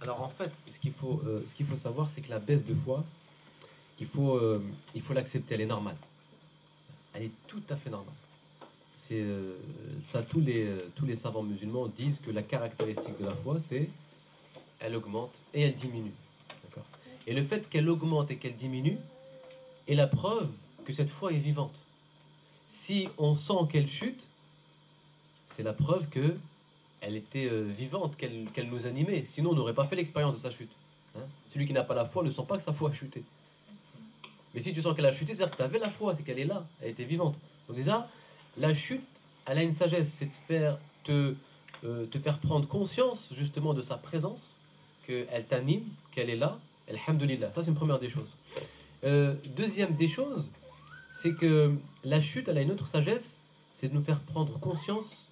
Alors en fait, ce qu'il faut savoir, c'est que la baisse de foi, il faut l'accepter, elle est normale. Elle est tout à fait normale. Ça, tous les savants musulmans disent que la caractéristique de la foi, c'est elle augmente et elle diminue. D'accord. Et le fait qu'elle augmente et qu'elle diminue est la preuve que cette foi est vivante. Si on sent qu'elle chute, c'est la preuve que elle était vivante, qu'elle nous animait. Sinon, on n'aurait pas fait l'expérience de sa chute. Hein. Celui qui n'a pas la foi ne sent pas que sa foi a chuté. Mais si tu sens qu'elle a chuté, c'est-à-dire que tu avais la foi, c'est qu'elle est là, elle était vivante. Donc déjà, la chute, elle a une sagesse, c'est de te faire prendre conscience justement de sa présence, qu'elle t'anime, qu'elle est là. Alhamdulillah, ça c'est une première des choses. Deuxième des choses, c'est que la chute, elle a une autre sagesse, c'est de nous faire prendre conscience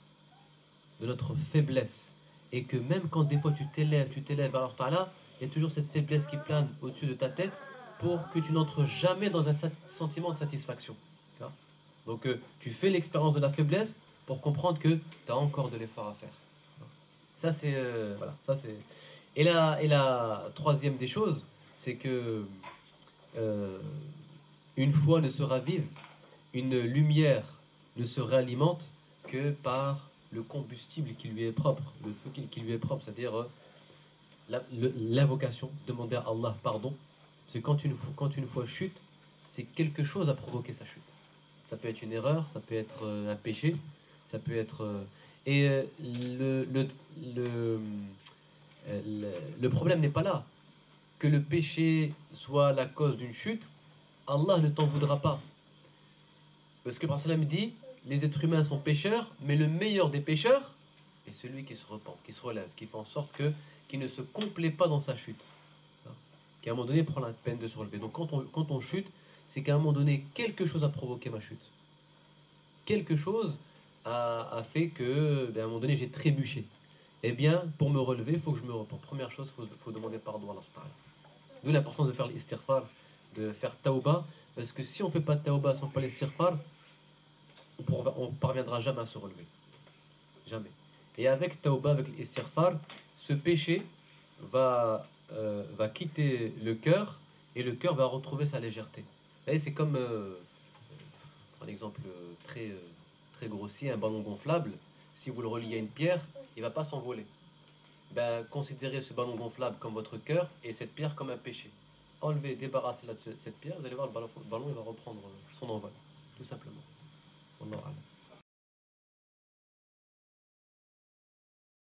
de notre faiblesse. Et que même quand des fois tu t'élèves vers Allah, il y a toujours cette faiblesse qui plane au-dessus de ta tête pour que tu n'entres jamais dans un sentiment de satisfaction. Donc tu fais l'expérience de la faiblesse pour comprendre que tu as encore de l'effort à faire. Ça c'est... voilà, ça c'est... Et la troisième des choses, c'est que une foi ne sera vive, une lumière ne se réalimente que par le combustible qui lui est propre, le feu qui lui est propre, c'est-à-dire l'invocation, demander à Allah pardon. Parce que quand une foi chute, c'est quelque chose à provoquer sa chute. Ça peut être une erreur, ça peut être un péché, ça peut être... le problème n'est pas là. Que le péché soit la cause d'une chute, Allah ne t'en voudra pas. Parce que par cela dit, les êtres humains sont pécheurs, mais le meilleur des pécheurs est celui qui se repent, qui se relève, qui fait en sorte qu'il ne se complaît pas dans sa chute. Qui à un moment donné prend la peine de se relever. Donc quand on chute, c'est qu'à un moment donné, quelque chose a provoqué ma chute. Quelque chose a fait que, à un moment donné, j'ai trébuché. Eh bien, pour me relever, il faut que je me repente. Première chose, il faut demander pardon à Allah. D'où l'importance de faire l'istighfar, de faire tauba, parce que si on ne fait pas de tauba sans faire l'istighfar, on ne parviendra jamais à se relever. Jamais. Et avec tauba, avec l'istighfar, ce péché va quitter le cœur et le cœur va retrouver sa légèreté. C'est comme, un exemple très grossier, un ballon gonflable. Si vous le reliez à une pierre, il ne va pas s'envoler. Considérez ce ballon gonflable comme votre cœur et cette pierre comme un péché. Enlevez, débarrassez de cette pierre, vous allez voir, le ballon il va reprendre son envol, tout simplement.